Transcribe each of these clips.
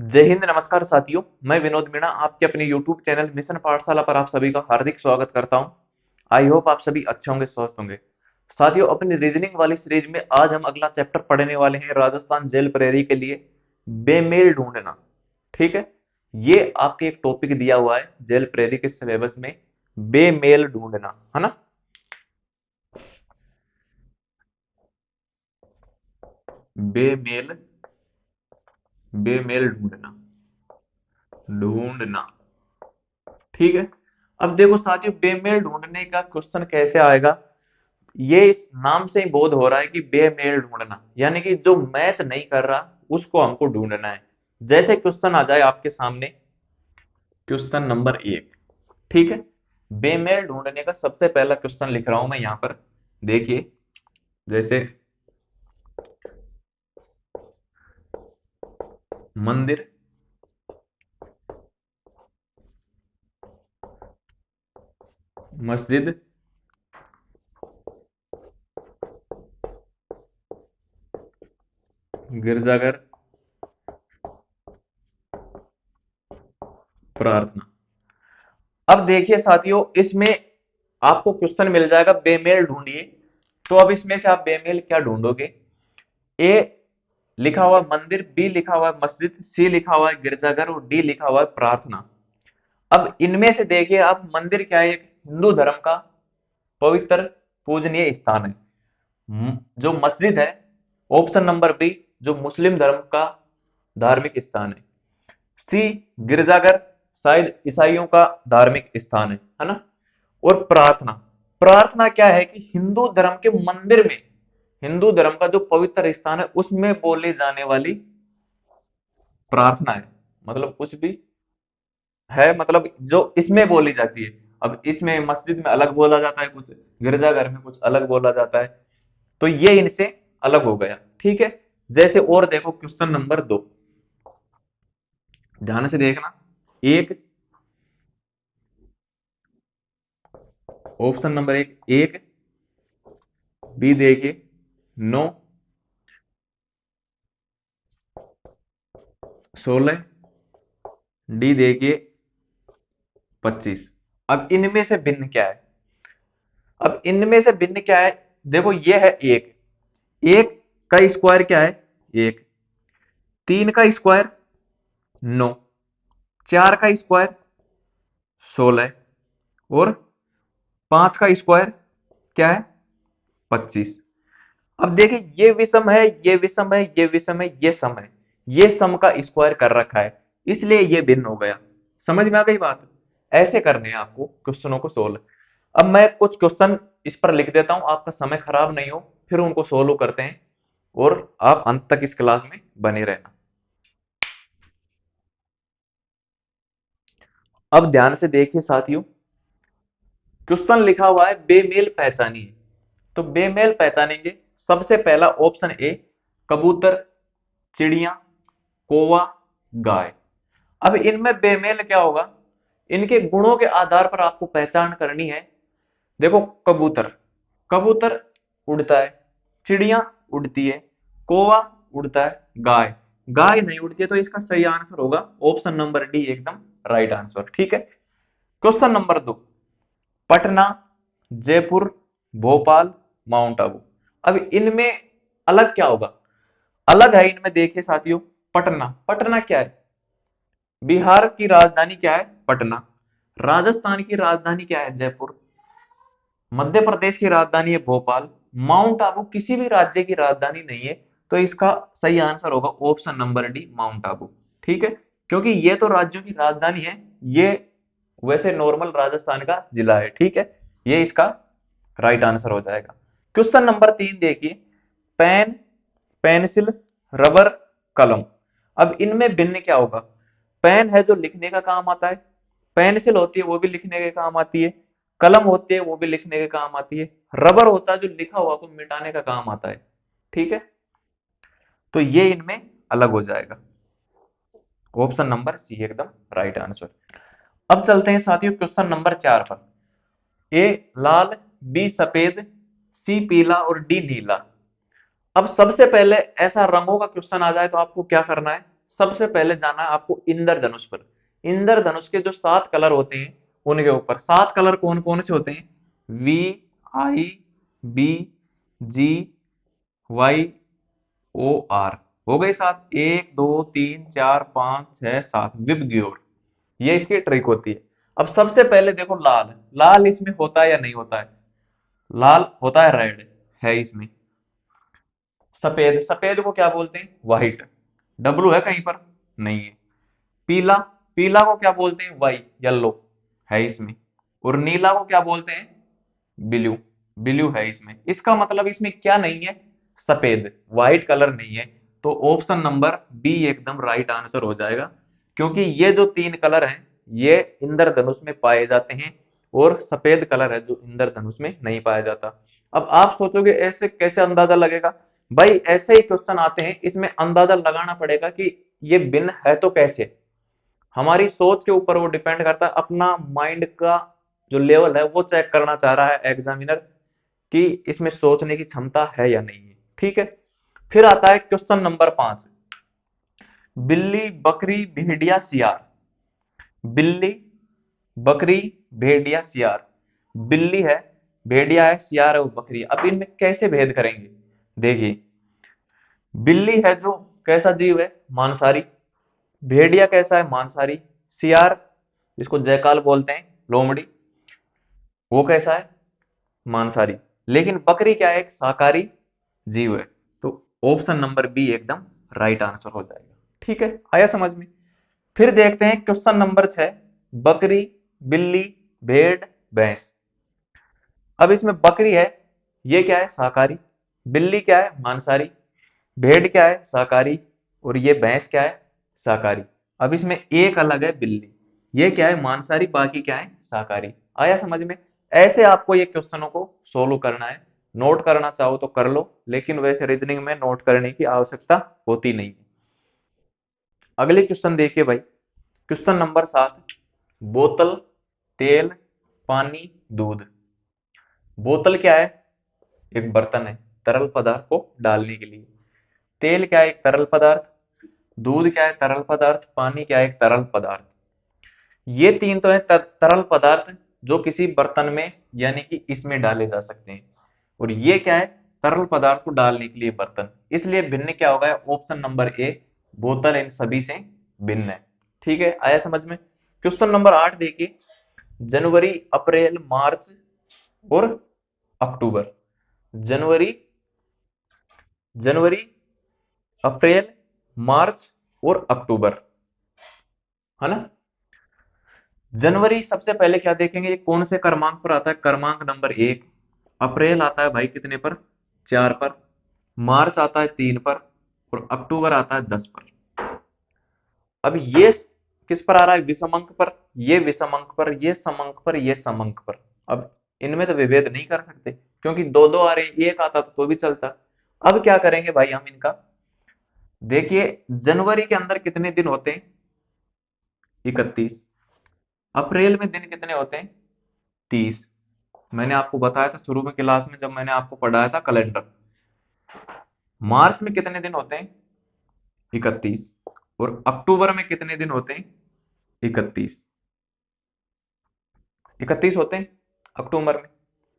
जय हिंद। नमस्कार साथियों, मैं विनोद मीणा आपके अपने YouTube चैनल मिशन पाठशाला पर आप सभी का हार्दिक स्वागत करता हूं। आई होप आप सभी अच्छे होंगे, स्वस्थ होंगे। साथियों, अपनी रीजनिंग वाली सीरीज में आज हम अगला चैप्टर पढ़ने वाले हैं राजस्थान जेल प्रहरी के लिए बेमेल ढूंढना। ठीक है, ये आपके एक टॉपिक दिया हुआ है जेल प्रहरी के सिलेबस में, बेमेल ढूंढना, है ना। बेमेल, बेमेल ढूंढना, ढूंढना। ठीक है, अब देखो साथियों, बेमेल ढूंढने का क्वेश्चन कैसे आएगा, ये इस नाम से ही बोध हो रहा है कि बेमेल ढूंढना, यानी कि जो मैच नहीं कर रहा उसको हमको ढूंढना है। जैसे क्वेश्चन आ जाए आपके सामने, क्वेश्चन नंबर 1। ठीक है, बेमेल ढूंढने का सबसे पहला क्वेश्चन लिख रहा हूं मैं यहां पर। देखिए, जैसे मंदिर, मस्जिद, गिरजाघर, प्रार्थना। अब देखिए साथियों, इसमें आपको क्वेश्चन मिल जाएगा बेमेल ढूंढिए। तो अब इसमें से आप बेमेल क्या ढूंढोगे? ए लिखा हुआ मंदिर, बी लिखा हुआ है मस्जिद, सी लिखा हुआ है गिरजाघर और डी लिखा हुआ है प्रार्थना। अब इनमें से देखिए, आप मंदिर क्या है? एक हिंदू धर्म का पवित्र पूजनीय स्थान है। जो मस्जिद है, ऑप्शन नंबर बी, जो मुस्लिम धर्म का धार्मिक स्थान है। सी गिरजाघर, शायद ईसाइयों का धार्मिक स्थान है ना। और प्रार्थना, प्रार्थना क्या है कि हिंदू धर्म के मंदिर में, हिंदू धर्म का जो पवित्र स्थान है उसमें बोली जाने वाली प्रार्थना है। मतलब कुछ भी है, मतलब जो इसमें बोली जाती है। अब इसमें मस्जिद में अलग बोला जाता है, कुछ गिरजाघर में कुछ अलग बोला जाता है। तो ये इनसे अलग हो गया। ठीक है, जैसे और देखो क्वेश्चन नंबर 2, ध्यान से देखना। एक, ऑप्शन नंबर एक, बी देखिए 9, 16, डी देखिए 25। अब इनमें से भिन्न क्या है? अब इनमें से भिन्न क्या है? देखो, ये है एक, एक का स्क्वायर क्या है? एक, तीन का स्क्वायर 9, चार का स्क्वायर 16 और पांच का स्क्वायर क्या है? 25। अब देखिए, ये विषम है, ये विषम है, ये विषम है, ये सम है। ये सम का स्क्वायर कर रखा है, इसलिए ये भिन्न हो गया। समझ में आ गई बात? ऐसे करने हैं आपको क्वेश्चनों को सोल्व। अब मैं कुछ क्वेश्चन इस पर लिख देता हूं, आपका समय खराब नहीं हो, फिर उनको सोल्व करते हैं और आप अंत तक इस क्लास में बने रहना। अब ध्यान से देखिए साथियों, क्वेश्चन लिखा हुआ है बेमेल पहचानिए। तो बेमेल पहचानेंगे, सबसे पहला ऑप्शन ए, कबूतर, चिड़िया, कौवा, गाय। अब इनमें बेमेल क्या होगा? इनके गुणों के आधार पर आपको पहचान करनी है। देखो, कबूतर, कबूतर उड़ता है, चिड़िया उड़ती है, कौवा उड़ता है, गाय, गाय नहीं उड़ती है। तो इसका सही आंसर होगा ऑप्शन नंबर डी, एकदम राइट आंसर। ठीक है, question number 2, Patna, Jaipur, Bhopal, mount Abu. अब इनमें अलग क्या होगा? अलग है इनमें, देखिए साथियों, पटना, पटना क्या है? बिहार की राजधानी क्या है? पटना। राजस्थान की राजधानी क्या है? जयपुर। मध्य प्रदेश की राजधानी है भोपाल। माउंट आबू किसी भी राज्य की राजधानी नहीं है। तो इसका सही आंसर होगा option number D, mount Abu. ठीक है, क्योंकि ये तो राज्यों की राजधानी है, ये वैसे नॉर्मल राजस्थान का जिला है। ठीक है, ये इसका राइट आंसर हो जाएगा। क्वेश्चन नंबर 3 देखिए, पेन, पेंसिल, रबर, कलम। अब इनमें भिन्न क्या होगा? पेन है जो लिखने का काम आता है, पेंसिल होती है वो भी लिखने के काम आती है, कलम होती है वो भी लिखने के काम आती है, रबर होता है जो लिखा हुआ को मिटाने का काम आता है। ठीक है, तो ये इनमें अलग हो जाएगा, ऑप्शन नंबर सी एकदम राइट आंसर। अब चलते हैं साथियों क्वेश्चन नंबर 4 पर। ए लाल, बी सफेद, सी पीला और डी नीला। अब सबसे पहले ऐसा रंगों का क्वेश्चन आ जाए तो आपको क्या करना है? सबसे पहले जाना है आपको इंद्रधनुष पर। इंद्रधनुष के जो 7 कलर होते हैं उनके ऊपर 7 कलर कौन कौन से होते हैं? V, I, B, G, Y, O, R. हो गए 7, 1 2 3 4 5 6 7, विबग्योर। ये इसकी ट्रिक होती है। अब सबसे पहले देखो लाल, लाल इसमें होता है या नहीं होता है? लाल होता है, रेड है इसमें। सफेद, सफेद को क्या बोलते हैं? व्हाइट। डब्लू है कहीं पर? नहीं है। पीला, पीला को क्या बोलते हैं? वाई, येलो है इसमें। और नीला को क्या बोलते हैं? ब्लू, ब्लू है इसमें। इसका मतलब इसमें क्या नहीं है? सफेद, व्हाइट कलर नहीं है। तो ऑप्शन नंबर बी एकदम राइट आंसर हो जाएगा, क्योंकि ये जो 3 कलर हैं ये इंद्रधनुष में पाए जाते हैं, और सफेद कलर है जो इंद्रधनुष में नहीं पाया जाता। अब आप सोचोगे ऐसे कैसे अंदाजा लगेगा? भाई ऐसे ही क्वेश्चन आते हैं, इसमें अंदाजा लगाना पड़ेगा कि ये भिन्न है तो कैसे। हमारी सोच के ऊपर वो डिपेंड करता है, अपना माइंड का जो लेवल है वो चेक करना चाह रहा है एग्जामिनर, कि इसमें सोचने की क्षमता है या नहीं है। ठीक है। फिर आता है क्वेश्चन नंबर 5, बिल्ली, बकरी, भेड़िया, सियार। बिल्ली, बकरी, भेड़िया, सियार। बिल्ली है, भेड़िया है, सियार है और बकरी है। अब इनमें कैसे भेद करेंगे? देखिए, बिल्ली है जो कैसा जीव है? मांसाहारी। भेड़िया कैसा है? मांसाहारी। सियार, जिसको जयकाल बोलते हैं, लोमड़ी, वो कैसा है? मांसाहारी। लेकिन बकरी क्या है? एक शाकाहारी जीव है। तो ऑप्शन नंबर बी एकदम राइट आंसर हो जाएगा। ठीक है, आया समझ में? फिर देखते हैं क्वेश्चन नंबर 6, बकरी, बिल्ली, भेड़, भैंस। अब इसमें बकरी है, ये क्या है? शाकाहारी। बिल्ली क्या है? मांसाहारी। भेड़ क्या है? शाकाहारी। और ये भैंस क्या है? शाकाहारी। अब इसमें एक अलग है, बिल्ली, ये क्या है? मांसाहारी, बाकी क्या है? शाकाहारी। आया समझ में? ऐसे आपको ये क्वेश्चनों को सोल्व करना है। नोट करना चाहो तो कर लो, लेकिन वैसे रीजनिंग में नोट करने की आवश्यकता होती नहीं। अगले क्वेश्चन देखिए भाई, क्वेश्चन नंबर 7, बोतल, तेल, पानी, दूध। बोतल क्या है? एक बर्तन है तरल पदार्थ को डालने के लिए। तेल क्या है? एक तरल पदार्थ। दूध क्या है? तरल पदार्थ। पानी क्या है? एक तरल पदार्थ। ये तीन तो है तरल पदार्थ जो किसी बर्तन में यानी कि इसमें डाले जा सकते हैं। और ये क्या है? तरल पदार्थ को डालने के लिए बर्तन। इसलिए भिन्न क्या होगा? ऑप्शन नंबर ए, बोतल इन सभी से भिन्न है। ठीक है, आया समझ में? क्वेश्चन नंबर 8 देखिए, जनवरी, अप्रैल, मार्च और अक्टूबर। जनवरी, जनवरी, अप्रैल, मार्च और अक्टूबर, है ना? जनवरी सबसे पहले क्या देखेंगे? ये कौन से क्रमांक पर आता है? क्रमांक नंबर 1। अप्रैल आता है भाई कितने पर? 4 पर। मार्च आता है 3 पर। और अक्टूबर आता है 10 पर। अब ये किस पर आ रहा है? विषम अंक पर। ये विषम अंक पर, ये सम अंक पर, ये सम अंक पर। अब इनमें तो विभेद नहीं कर सकते, क्योंकि दो दो आ रहे हैं, एक आता तो भी चलता। अब क्या करेंगे भाई हम इनका? देखिए, जनवरी के अंदर कितने दिन होते हैं? 31। अप्रैल में दिन कितने होते हैं? 30। मैंने आपको बताया था शुरू में क्लास में जब मैंने आपको पढ़ाया था कैलेंडर। मार्च में कितने दिन होते हैं? 31। और अक्टूबर में कितने दिन होते हैं? 31। 31 होते हैं अक्टूबर में।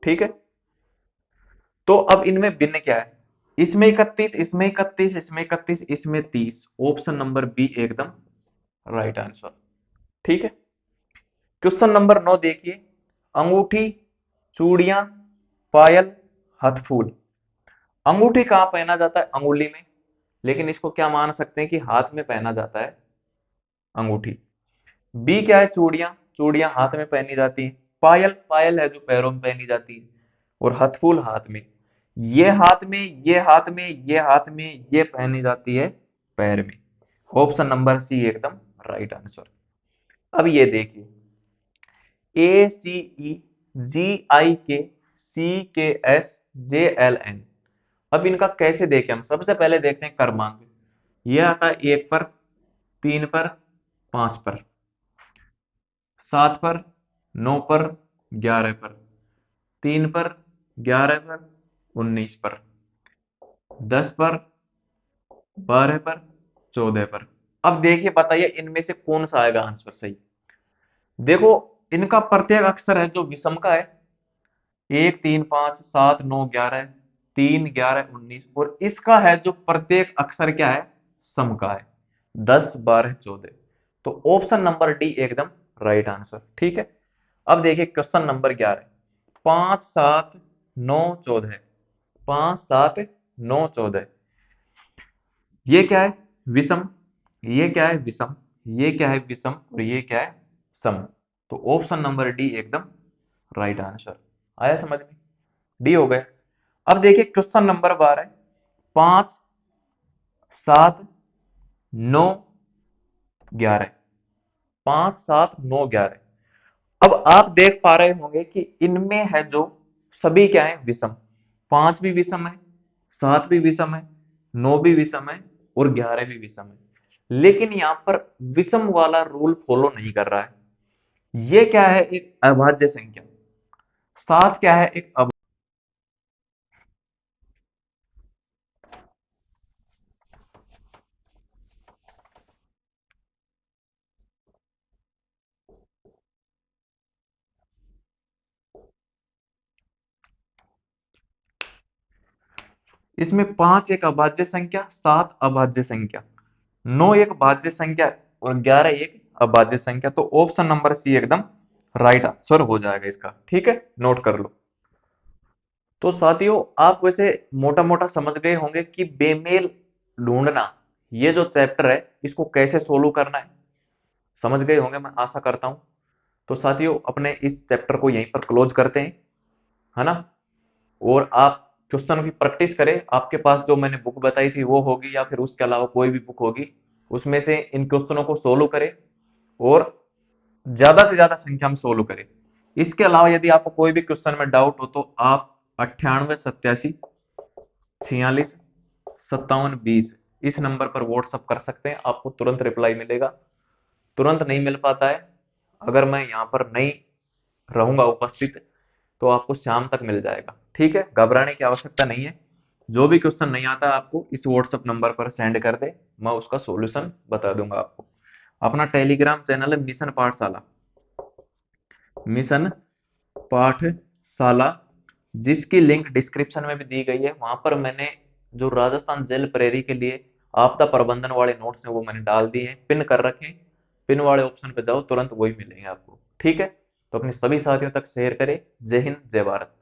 ठीक है। तो अब इनमें भिन्न क्या है? इसमें 31, इसमें 31, इसमें 31, इसमें 30। ऑप्शन नंबर बी एकदम राइट आंसर। ठीक है। क्वेश्चन नंबर 9 देखिए, अंगूठी, चूड़ियां, पायल, हथफूल। अंगूठी कहां पहना जाता है? अंगुली में। लेकिन इसको क्या मान सकते हैं कि हाथ में पहना जाता है अंगूठी। बी क्या है? चूड़ियां, चूड़ियां हाथ में पहनी जाती है। पायल, पायल है जो पैरों में पहनी जाती है। और हथफूल हाथ में। ये हाथ में, ये हाथ में, ये हाथ में, ये पहनी जाती है पैर में। ऑप्शन नंबर सी एकदम राइट आंसर। अब ये देखिए, ए सी ई, जी आई के, सी के एस, जे एल एन। अब इनका कैसे देखें? हम सबसे पहले देखते हैं क्रमांक। ये आता है 1 पर, 3 पर, 5 पर, 7 पर, 9 पर, 11 पर, 3 पर, 11 पर, 19 पर, 10 पर, 12 पर, 14 पर। अब देखिए बताइए इनमें से कौन सा आएगा आंसर सही। देखो इनका प्रत्येक अक्षर है जो विषम का है, 1 3 5 7 9 11, 3 11 19, और इसका है जो प्रत्येक अक्षर क्या है, सम का है, 10 12 14। तो ऑप्शन नंबर डी एकदम राइट आंसर। ठीक है। अब देखिए क्वेश्चन नंबर 11, 5 7 9 14, 5 7 9 14, ये क्या है, विषम, ये क्या है विषम, ये क्या है विषम, और ये क्या है सम। तो ऑप्शन नंबर डी एकदम राइट आंसर। आया समझ में, डी हो गया। अब देखिए क्वेश्चन नंबर 12, 5 7 9 11, 5 7 9 11। अब आप देख पा रहे होंगे कि इनमें है जो सभी क्या है विषम, 5 भी विषम है, 7 भी विषम है, 9 भी विषम है, और 11 भी विषम है। लेकिन यहां पर विषम वाला रूल फॉलो नहीं कर रहा है। ये क्या है, एक अभाज्य संख्या, 7 क्या है, एक इसमें 5 एक अभाज्य संख्या, 7 अभाज्य संख्या, 9 एक भाज्य संख्या, और 11 एक अभाज्य संख्या। तो ऑप्शन नंबर सी एकदम राइट आंसर हो जाएगा इसका। ठीक है, नोट कर लो। तो साथियों आप वैसे मोटा मोटा समझ गए होंगे कि बेमेल ढूंढना, ये जो चैप्टर है इसको कैसे सोल्व करना है, समझ गए होंगे मैं आशा करता हूं। तो साथियों अपने इस चैप्टर को यहीं पर क्लोज करते हैं, है ना। और आप क्वेश्चन की प्रैक्टिस करें, आपके पास जो मैंने बुक बताई थी वो होगी या फिर उसके अलावा कोई भी बुक होगी, उसमें से इन क्वेश्चनों को सोल्व करें और ज्यादा से ज्यादा संख्या में सोल्व करें। इसके अलावा यदि आपको कोई भी क्वेश्चन में डाउट हो तो आप 98 87 46 57 20 इस नंबर पर व्हाट्सअप कर सकते हैं, आपको तुरंत रिप्लाई मिलेगा। तुरंत नहीं मिल पाता है, अगर मैं यहाँ पर नहीं रहूंगा उपस्थित तो आपको शाम तक मिल जाएगा। ठीक है, घबराने की आवश्यकता नहीं है। जो भी क्वेश्चन नहीं आता आपको इस व्हाट्सएप नंबर पर सेंड कर दे, मैं उसका सॉल्यूशन बता दूंगा आपको। अपना टेलीग्राम चैनल है मिशन पाठशाला, मिशन पाठशाला, जिसकी लिंक डिस्क्रिप्शन में भी दी गई है। वहां पर मैंने जो राजस्थान जेल प्रेरी के लिए आपदा प्रबंधन वाले नोट्स हैं वो मैंने डाल दिए हैं, पिन कर रखे हैं। पिन वाले ऑप्शन पे जाओ, तुरंत वही मिलेंगे आपको। ठीक है, तो अपने सभी साथियों तक शेयर करें। जय हिंद, जय भारत।